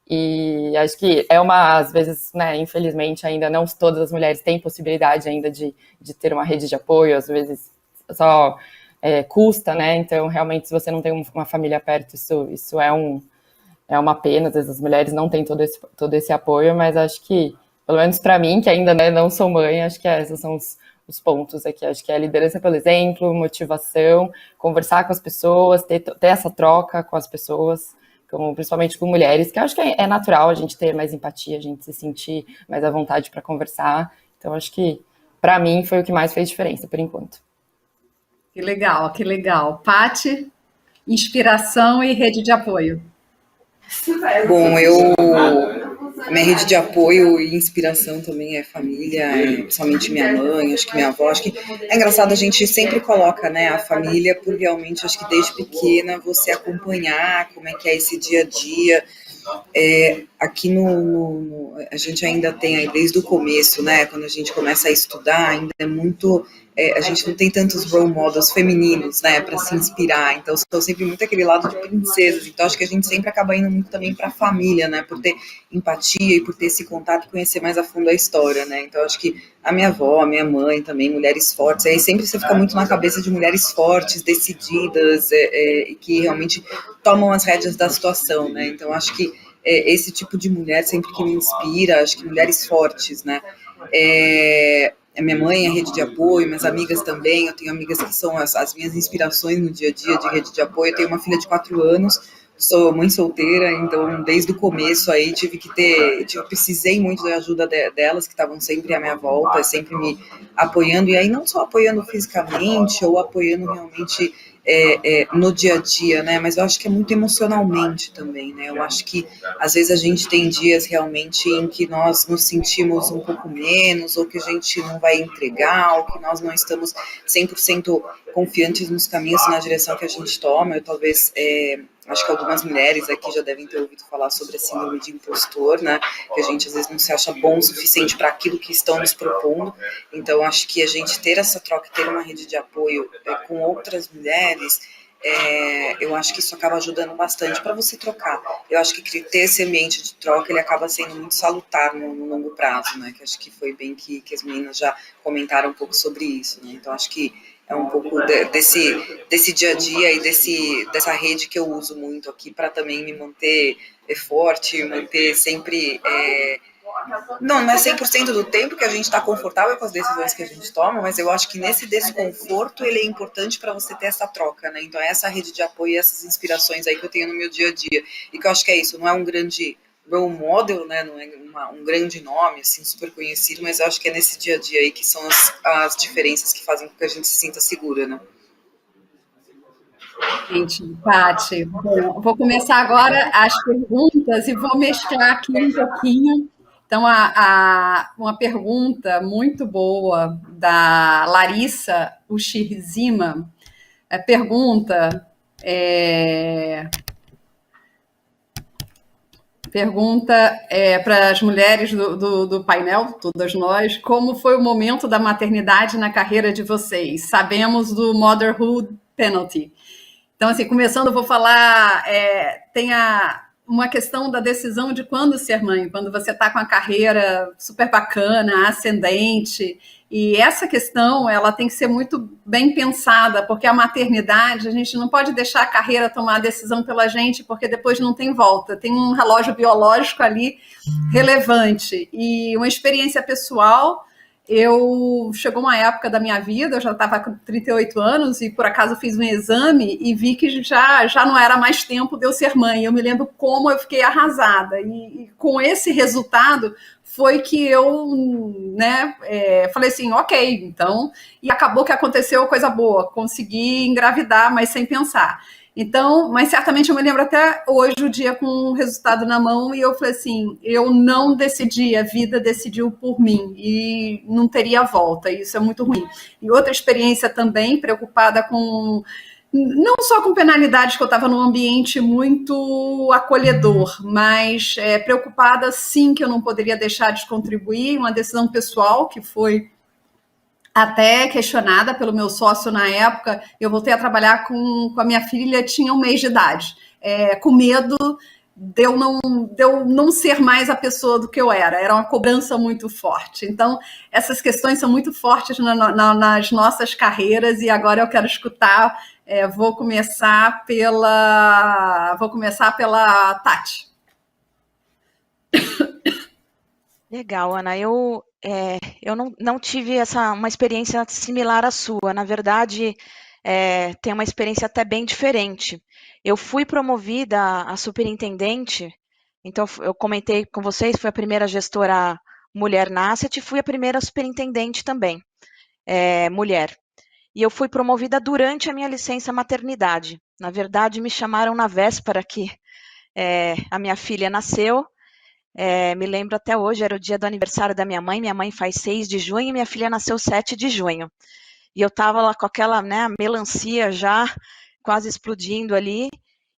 E acho que às vezes, né, infelizmente, ainda não todas as mulheres têm possibilidade ainda de ter uma rede de apoio, às vezes só custa, né, então realmente se você não tem uma família perto, isso é uma pena, às vezes as mulheres não têm todo esse apoio, mas acho que, pelo menos para mim, que ainda, né, não sou mãe, acho que esses são os pontos aqui, acho que é a liderança pelo exemplo, motivação, conversar com as pessoas, ter essa troca com as pessoas, principalmente com mulheres, que eu acho que é natural a gente ter mais empatia, a gente se sentir mais à vontade para conversar. Então, acho que, para mim, foi o que mais fez diferença, por enquanto. Que legal, que legal. Pati, inspiração e rede de apoio. Bom, eu A minha rede de apoio e inspiração também é família, principalmente minha mãe, acho que minha avó. Acho que é engraçado, a gente sempre coloca, né, a família, por realmente, acho que desde pequena, você acompanhar como é que é esse dia a dia. Aqui a gente ainda tem aí desde o começo, né, quando a gente começa a estudar, ainda é muito, a gente não tem tantos role models femininos, né, para se inspirar, então são sempre muito aquele lado de princesas, então acho que a gente sempre acaba indo muito também para a família, né, por ter empatia e por ter esse contato e conhecer mais a fundo a história, né, então acho que a minha avó, a minha mãe também, mulheres fortes, aí sempre você fica muito na cabeça de mulheres fortes, decididas, e que realmente tomam as rédeas da situação, né, então acho que esse tipo de mulher sempre que me inspira, acho que mulheres fortes, né? A minha mãe é rede de apoio, minhas amigas também, eu tenho amigas que são as minhas inspirações no dia a dia de rede de apoio, eu tenho uma filha de 4 anos, sou mãe solteira, então desde o começo aí precisei muito da ajuda delas, que estavam sempre à minha volta, sempre me apoiando, e aí não só apoiando fisicamente, ou apoiando realmente no dia a dia, né, mas eu acho que é muito emocionalmente também, né, eu acho que às vezes a gente tem dias realmente em que nós nos sentimos um pouco menos, ou que a gente não vai entregar, ou que nós não estamos 100% confiantes nos caminhos, na direção que a gente toma. Eu talvez, acho que algumas mulheres aqui já devem ter ouvido falar sobre a síndrome de impostor, né, que a gente às vezes não se acha bom o suficiente para aquilo que estão nos propondo, então acho que a gente ter essa troca, ter uma rede de apoio com outras mulheres, eu acho que isso acaba ajudando bastante para você trocar. Eu acho que ter esse ambiente de troca, ele acaba sendo muito salutar no longo prazo, né? Que acho que foi bem que as meninas já comentaram um pouco sobre isso, né? Então acho que é um pouco desse dia a dia e dessa rede que eu uso muito aqui para também me manter forte, manter sempre... Não é 100% do tempo que a gente está confortável com as decisões que a gente toma, mas eu acho que nesse desconforto ele é importante para você ter essa troca, né? Então é essa rede de apoio e essas inspirações aí que eu tenho no meu dia a dia, e que eu acho que é isso, não é um grande role model, né? Não é um grande nome, assim, super conhecido, mas eu acho que é nesse dia a dia aí que são as diferenças que fazem com que a gente se sinta segura, né? Gente, Paty, bom, vou começar agora as perguntas e vou mesclar aqui um pouquinho. Então, uma pergunta muito boa da Larissa Uchirzima, pergunta para as mulheres do painel, todas nós, como foi o momento da maternidade na carreira de vocês? Sabemos do Motherhood Penalty. Então, assim, começando, eu vou falar, tem uma questão da decisão de quando ser mãe, quando você está com a carreira super bacana, ascendente, e essa questão, ela tem que ser muito bem pensada, porque a maternidade, a gente não pode deixar a carreira tomar a decisão pela gente, porque depois não tem volta, tem um relógio biológico ali relevante, e uma experiência pessoal. Chegou uma época da minha vida, eu já estava com 38 anos e por acaso fiz um exame e vi que já não era mais tempo de eu ser mãe. Eu me lembro como eu fiquei arrasada e com esse resultado foi que eu, né, falei assim, ok, então, e acabou que aconteceu coisa boa, consegui engravidar, mas sem pensar. Então, mas certamente eu me lembro até hoje o dia com o resultado na mão e eu falei assim, eu não decidi, a vida decidiu por mim e não teria volta, e isso é muito ruim. E outra experiência também, preocupada com, não só com penalidades, que eu estava num ambiente muito acolhedor, mas preocupada sim que eu não poderia deixar de contribuir, uma decisão pessoal que foi até questionada pelo meu sócio na época. Eu voltei a trabalhar com a minha filha, tinha 1 mês de idade, com medo de eu não ser mais a pessoa do que eu era uma cobrança muito forte. Então, essas questões são muito fortes nas nossas carreiras, e agora eu quero escutar, vou começar pela Tati. Legal, Ana. Eu não tive uma experiência similar à sua. Na verdade, tem uma experiência até bem diferente. Eu fui promovida a superintendente, então eu comentei com vocês, fui a primeira gestora mulher na Asset e fui a primeira superintendente também, mulher. E eu fui promovida durante a minha licença maternidade. Na verdade, me chamaram na véspera que a minha filha nasceu. Me lembro até hoje, era o dia do aniversário da minha mãe faz 6 de junho e minha filha nasceu 7 de junho. E eu estava lá com aquela, né, melancia já quase explodindo ali,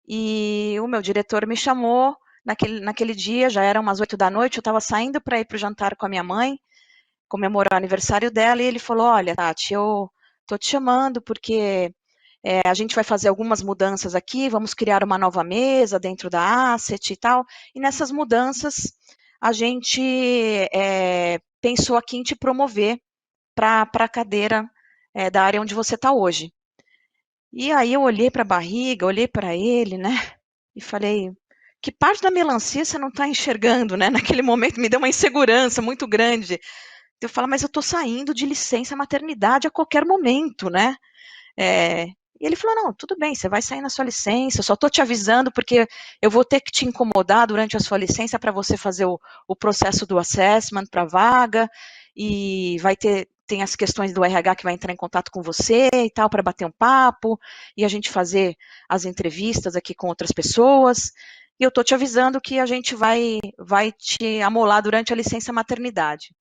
e o meu diretor me chamou naquele dia, já eram umas 8 da noite, eu estava saindo para ir para o jantar com a minha mãe, comemorar o aniversário dela, e ele falou, olha, Tati, eu tô te chamando porque a gente vai fazer algumas mudanças aqui, vamos criar uma nova mesa dentro da Asset e tal, e nessas mudanças a gente pensou aqui em te promover para a cadeira da área onde você está hoje. E aí eu olhei para a barriga, olhei para ele, né, e falei, que parte da melancia você não está enxergando, né? Naquele momento me deu uma insegurança muito grande. Eu falo, mas eu estou saindo de licença maternidade a qualquer momento, né? É, e ele falou, não, tudo bem, você vai sair na sua licença, eu só estou te avisando porque eu vou ter que te incomodar durante a sua licença para você fazer o processo do assessment para a vaga, e tem as questões do RH que vai entrar em contato com você e tal, para bater um papo, e a gente fazer as entrevistas aqui com outras pessoas, e eu estou te avisando que a gente vai te amolar durante a licença maternidade.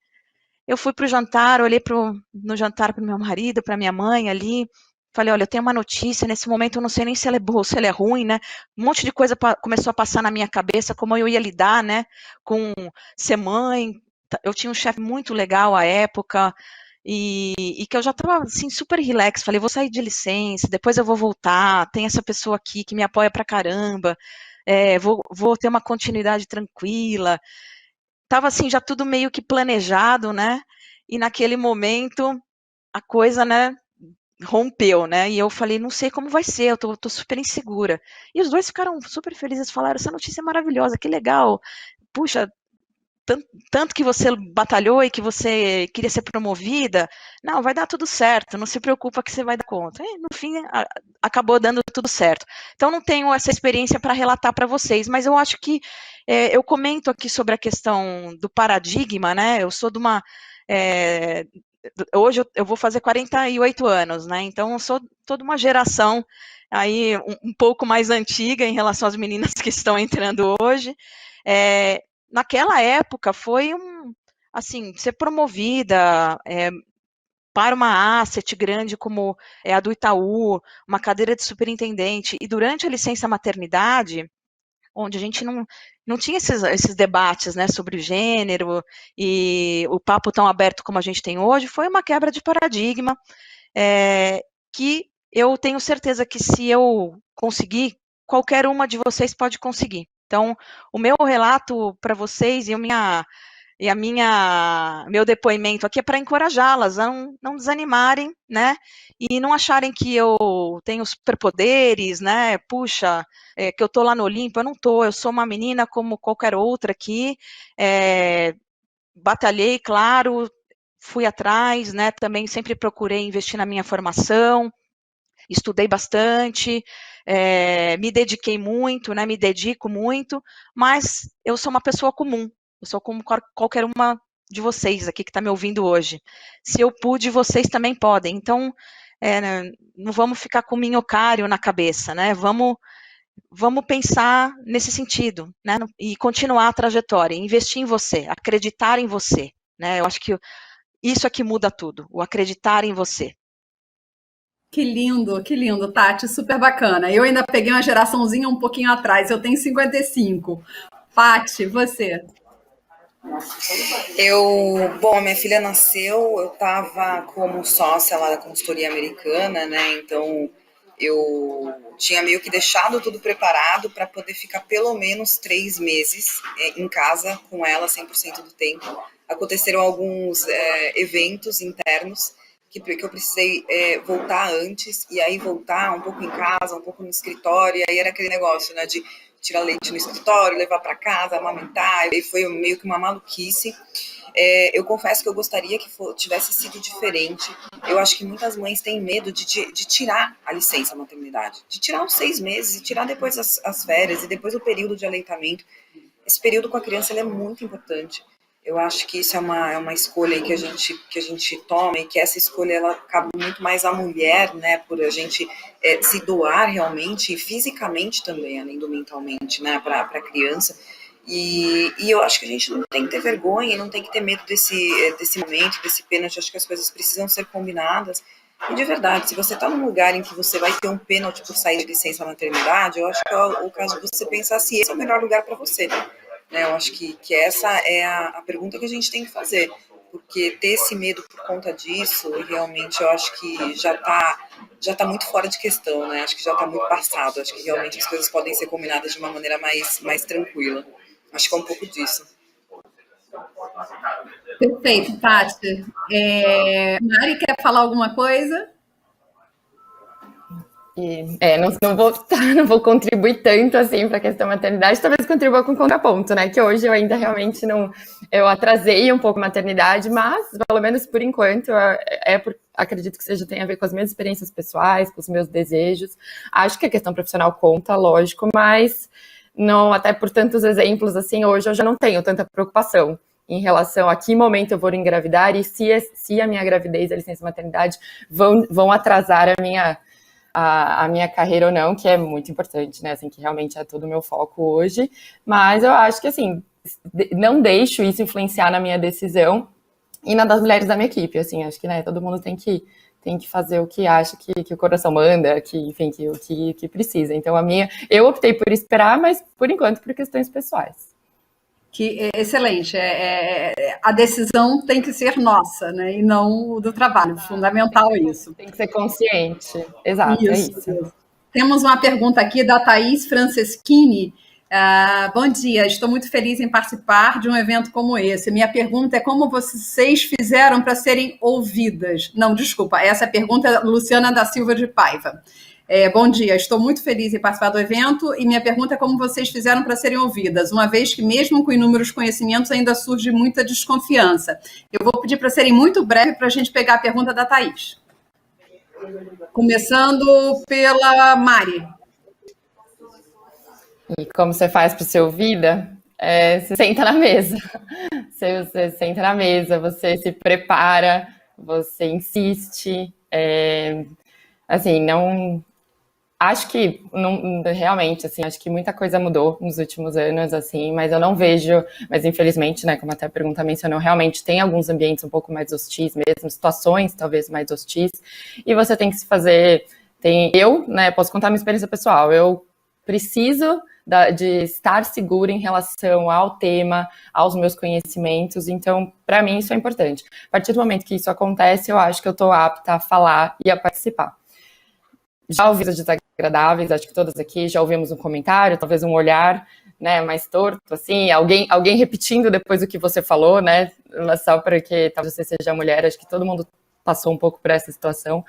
Eu fui para o jantar, olhei no jantar para o meu marido, para minha mãe ali, falei, olha, eu tenho uma notícia, nesse momento eu não sei nem se ela é boa ou se ela é ruim, né? Um monte de coisa começou a passar na minha cabeça, como eu ia lidar, né, com ser mãe. Eu tinha um chefe muito legal à época, e que eu já estava assim, super relax, falei, vou sair de licença, depois eu vou voltar, tem essa pessoa aqui que me apoia pra caramba, vou ter uma continuidade tranquila. Tava assim, já tudo meio que planejado, né? E naquele momento a coisa, né, rompeu, né? E eu falei, não sei como vai ser, eu tô super insegura. E os dois ficaram super felizes, falaram, essa notícia é maravilhosa, que legal. Puxa, tanto que você batalhou e que você queria ser promovida, não, vai dar tudo certo, não se preocupa que você vai dar conta. E, no fim, acabou dando tudo certo. Então, não tenho essa experiência para relatar para vocês, mas eu acho que eu comento aqui sobre a questão do paradigma, né? Eu sou de uma. Hoje eu vou fazer 48 anos, né? Então, eu sou toda uma geração aí um pouco mais antiga em relação às meninas que estão entrando hoje. Naquela época foi assim, ser promovida para uma asset grande como a do Itaú, uma cadeira de superintendente, e durante a licença maternidade, onde a gente não tinha esses debates, né, sobre o gênero e o papo tão aberto como a gente tem hoje, foi uma quebra de paradigma que eu tenho certeza que se eu conseguir, qualquer uma de vocês pode conseguir. Então, o meu relato para vocês meu depoimento aqui é para encorajá-las a não desanimarem, né? E não acharem que eu tenho superpoderes, né? Puxa, que eu tô lá no Olimpo, eu não tô, eu sou uma menina como qualquer outra aqui, batalhei, claro, fui atrás, né? Também sempre procurei investir na minha formação, estudei bastante, me dediquei muito, né, me dedico muito, mas eu sou uma pessoa comum, eu sou como qualquer uma de vocês aqui que está me ouvindo hoje. Se eu pude, vocês também podem. Então, não vamos ficar com minhocário na cabeça, né? Vamos pensar nesse sentido, né? E continuar a trajetória, investir em você, acreditar em você, né? Eu acho que isso é que muda tudo, o acreditar em você. Que lindo, Tati, super bacana. Eu ainda peguei uma geraçãozinha um pouquinho atrás, eu tenho 55. Pati, você? Bom, minha filha nasceu, eu estava como sócia lá da consultoria americana, né? Então eu tinha meio que deixado tudo preparado para poder ficar pelo menos 3 meses em casa com ela 100% do tempo. Aconteceram alguns eventos internos que eu precisei voltar antes, e aí voltar um pouco em casa, um pouco no escritório, e aí era aquele negócio, né, de tirar leite no escritório, levar para casa, amamentar, e foi meio que uma maluquice. Eu confesso que eu gostaria que tivesse sido diferente. Eu acho que muitas mães têm medo de tirar a licença maternidade, de tirar os 6 meses e tirar depois as férias e depois o período de aleitamento. Esse período com a criança ele é muito importante. Eu acho que isso é uma escolha que a gente toma, e que essa escolha ela cabe muito mais à mulher, né, por a gente se doar realmente, e fisicamente também, além do mentalmente, né, para a criança. E eu acho que a gente não tem que ter vergonha, não tem que ter medo desse momento, desse pênalti. Acho que as coisas precisam ser combinadas. E de verdade, se você está num lugar em que você vai ter um pênalti por sair de licença maternidade, eu acho que é o caso de você pensar se esse é o melhor lugar para você. Né? Eu acho que essa é a pergunta que a gente tem que fazer. Porque ter esse medo por conta disso, realmente eu acho que já tá muito fora de questão, né? Acho que já está muito passado. Acho que realmente as coisas podem ser combinadas de uma maneira mais tranquila. Acho que é um pouco disso. Perfeito, Tati. Mari, quer falar alguma coisa? Não vou contribuir tanto assim para a questão da maternidade, talvez contribua com o contraponto, né? Que hoje eu ainda realmente não. Eu atrasei um pouco a maternidade, mas pelo menos por enquanto acredito que seja tem a ver com as minhas experiências pessoais, com os meus desejos. Acho que a questão profissional conta, lógico, mas não, até por tantos exemplos assim, hoje eu já não tenho tanta preocupação em relação a que momento eu vou engravidar e se a minha gravidez e a licença maternidade vão atrasar a minha carreira ou não, que é muito importante, né, assim, que realmente é todo o meu foco hoje, mas eu acho que, assim, não deixo isso influenciar na minha decisão e na das mulheres da minha equipe, assim, acho que, né, todo mundo tem que fazer o que acha que o coração manda, enfim, que precisa. Então, eu optei por esperar, mas, por enquanto, por questões pessoais. Que é excelente. A decisão tem que ser nossa, né? E não do trabalho. Fundamental isso. Tem que ser consciente. Exato, é isso. Temos uma pergunta aqui da Thaís Franceschini. Bom dia, estou muito feliz em participar de um evento como esse. Minha pergunta é como vocês fizeram para serem ouvidas? Não, desculpa, essa pergunta é Luciana da Silva de Paiva. Bom dia, estou muito feliz em participar do evento e minha pergunta é como vocês fizeram para serem ouvidas, uma vez que mesmo com inúmeros conhecimentos ainda surge muita desconfiança. Eu vou pedir para serem muito breves para a gente pegar a pergunta da Thaís. Começando pela Mari. E como você faz para ser ouvida? Você senta na mesa. Você senta na mesa, você se prepara, você insiste. Assim, não... Acho que, não, realmente, assim, acho que muita coisa mudou nos últimos anos, assim, mas eu não vejo, mas infelizmente, né, como até a pergunta mencionou, realmente tem alguns ambientes um pouco mais hostis mesmo, situações talvez mais hostis, e você tem que se fazer, eu, né, posso contar minha experiência pessoal, eu preciso de estar segura em relação ao tema, aos meus conhecimentos, então, para mim, isso é importante. A partir do momento que isso acontece, eu acho que eu estou apta a falar e a participar. Já ouvi coisas desagradáveis, acho que todas aqui já ouvimos um comentário, talvez um olhar, né, mais torto, assim, alguém repetindo depois o que você falou, né, mas só porque talvez você seja mulher, acho que todo mundo passou um pouco por essa situação,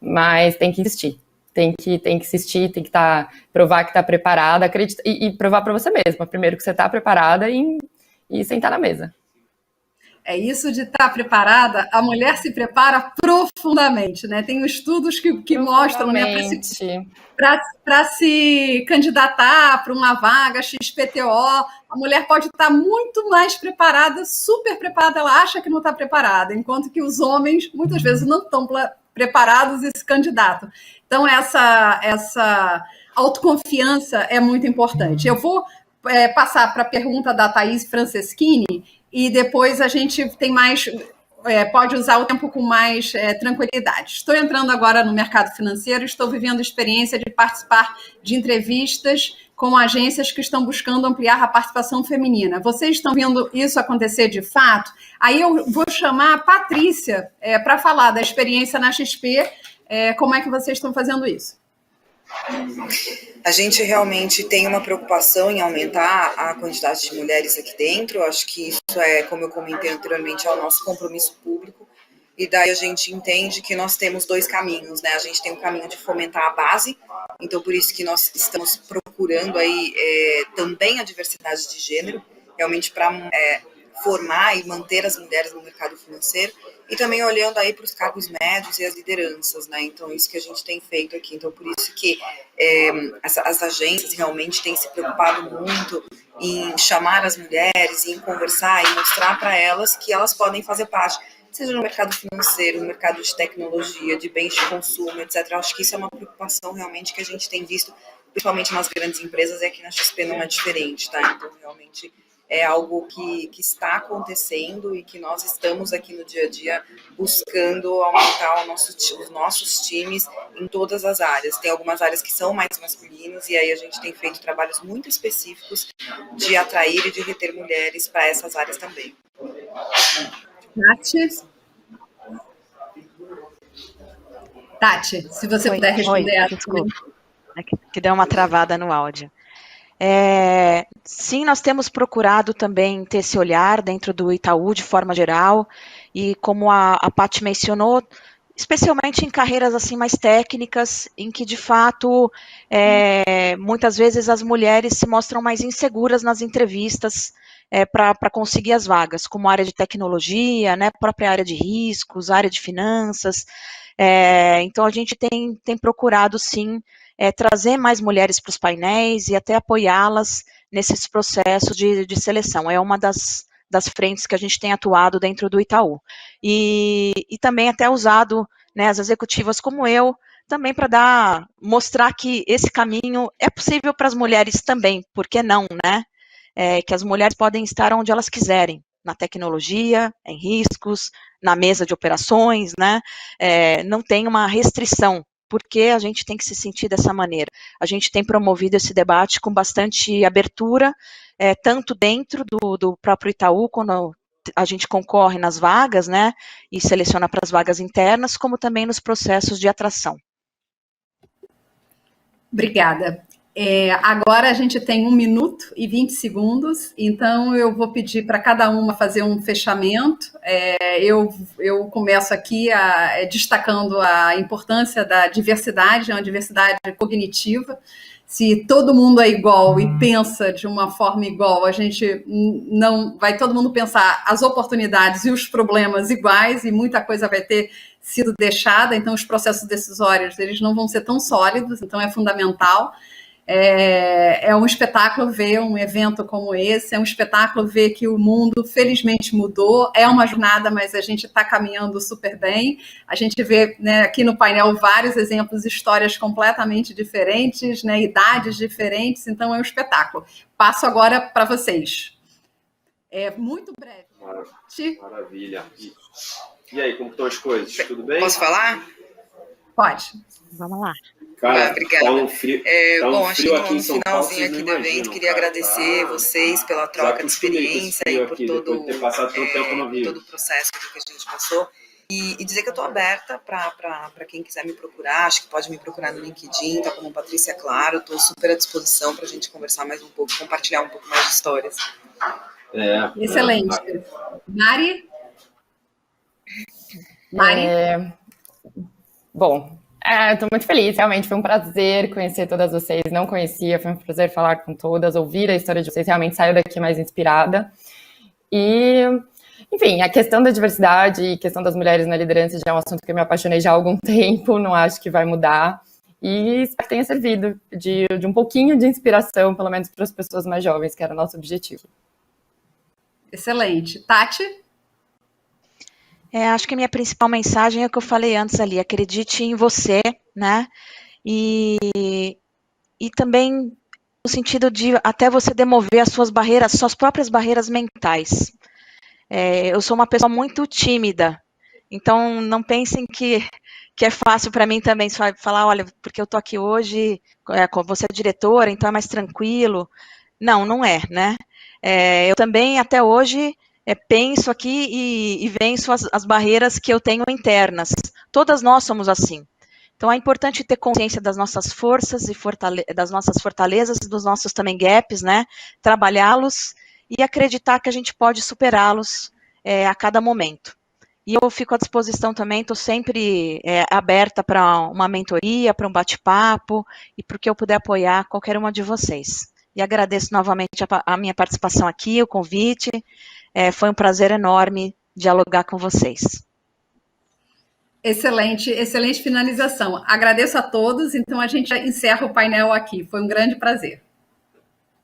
mas tem que insistir, tem que insistir, tem que provar que está preparada, acredita, e provar para você mesma, primeiro que você está preparada e sentar na mesa. É isso de estar preparada, a mulher se prepara profundamente, né? Tem estudos que mostram, né, para se candidatar para uma vaga XPTO, a mulher pode estar muito mais preparada, super preparada, ela acha que não está preparada, enquanto que os homens muitas vezes não estão preparados e se candidatam. Então, essa autoconfiança é muito importante. Eu vou passar para a pergunta da Thaís Franceschini, e depois a gente tem mais, pode usar o tempo com mais tranquilidade. Estou entrando agora no mercado financeiro, estou vivendo a experiência de participar de entrevistas com agências que estão buscando ampliar a participação feminina. Vocês estão vendo isso acontecer de fato? Aí eu vou chamar a Patrícia para falar da experiência na XP, como é que vocês estão fazendo isso? A gente realmente tem uma preocupação em aumentar a quantidade de mulheres aqui dentro. Eu acho que isso como eu comentei anteriormente, é o nosso compromisso público. E daí a gente entende que nós temos dois caminhos, né? A gente tem o caminho de fomentar a base, então por isso que nós estamos procurando aí também a diversidade de gênero, realmente para formar e manter as mulheres no mercado financeiro, e também olhando aí para os cargos médios e as lideranças, né? Então, isso que a gente tem feito aqui. Então, por isso que as agências realmente têm se preocupado muito em chamar as mulheres, em conversar e mostrar para elas que elas podem fazer parte, seja no mercado financeiro, no mercado de tecnologia, de bens de consumo, etc. Eu acho que isso é uma preocupação realmente que a gente tem visto principalmente nas grandes empresas, e aqui na XP não é diferente, tá? Então, realmente é algo que está acontecendo e que nós estamos aqui no dia a dia buscando aumentar os nossos times em todas as áreas. Tem algumas áreas que são mais masculinas e aí a gente tem feito trabalhos muito específicos de atrair e de reter mulheres para essas áreas também. Tati, se você puder responder. Desculpa, que deu uma travada no áudio. Sim, nós temos procurado também ter esse olhar dentro do Itaú de forma geral, e como a Paty mencionou, especialmente em carreiras assim mais técnicas, em que de fato muitas vezes as mulheres se mostram mais inseguras nas entrevistas para conseguir as vagas, como área de tecnologia, né, própria área de riscos, área de finanças. Então a gente tem procurado sim trazer mais mulheres para os painéis e até apoiá-las nesses processos de seleção. É uma das frentes que a gente tem atuado dentro do Itaú. E também até usado, né, as executivas como eu, também para mostrar que esse caminho é possível para as mulheres também, por que não, né? Que as mulheres podem estar onde elas quiserem, na tecnologia, em riscos, na mesa de operações, né? Não tem uma restrição, porque a gente tem que se sentir dessa maneira. A gente tem promovido esse debate com bastante abertura, tanto dentro do próprio Itaú, quando a gente concorre nas vagas, né, e seleciona para as vagas internas, como também nos processos de atração. Obrigada. Agora a gente tem 1 minuto e 20 segundos, então eu vou pedir para cada uma fazer um fechamento. Eu começo aqui destacando a importância da diversidade, uma diversidade cognitiva. Se todo mundo é igual e pensa de uma forma igual, a gente não vai todo mundo pensar as oportunidades e os problemas iguais, e muita coisa vai ter sido deixada, então os processos decisórios eles não vão ser tão sólidos, então é fundamental. É um espetáculo ver um evento como esse, é um espetáculo ver que o mundo felizmente mudou, é uma jornada, mas a gente está caminhando super bem. A gente vê, né, aqui no painel vários exemplos, histórias completamente diferentes, né, idades diferentes, então é um espetáculo. Passo agora para vocês. Muito breve. Maravilha. E aí, como estão as coisas? Tudo bem? Posso falar? Pode. Vamos lá. Cara, obrigada. Tá um frio Acho que aqui no finalzinho aqui do evento, queria agradecer vocês pela troca de experiência e por todo o processo que a gente passou. E dizer que eu estou aberta para quem quiser me procurar, acho que pode me procurar no LinkedIn, tá como Patrícia Claro, estou super à disposição para a gente conversar mais um pouco, compartilhar um pouco mais de histórias. Excelente. Mari? Bom, estou muito feliz, realmente foi um prazer conhecer todas vocês, não conhecia, foi um prazer falar com todas, ouvir a história de vocês, realmente saio daqui mais inspirada. E, enfim, a questão da diversidade e questão das mulheres na liderança já é um assunto que eu me apaixonei já há algum tempo, não acho que vai mudar, e espero que tenha servido de um pouquinho de inspiração, pelo menos para as pessoas mais jovens, que era o nosso objetivo. Excelente. Tati? Acho que a minha principal mensagem é o que eu falei antes ali, acredite em você, né, e também no sentido de até você demover as suas barreiras, suas próprias barreiras mentais. Eu sou uma pessoa muito tímida, então não pensem que é fácil para mim também falar, olha, porque eu tô aqui hoje, você é diretora, então é mais tranquilo. Não é, né, eu também até hoje penso aqui e venço as barreiras que eu tenho internas. Todas nós somos assim. Então, é importante ter consciência das nossas forças e das nossas fortalezas, dos nossos também gaps, né? Trabalhá-los e acreditar que a gente pode superá-los a cada momento. E eu fico à disposição também, estou sempre aberta para uma mentoria, para um bate-papo e para o que eu puder apoiar qualquer uma de vocês. E agradeço novamente a minha participação aqui, o convite. Foi um prazer enorme dialogar com vocês. Excelente, excelente finalização. Agradeço a todos, então a gente encerra o painel aqui. Foi um grande prazer.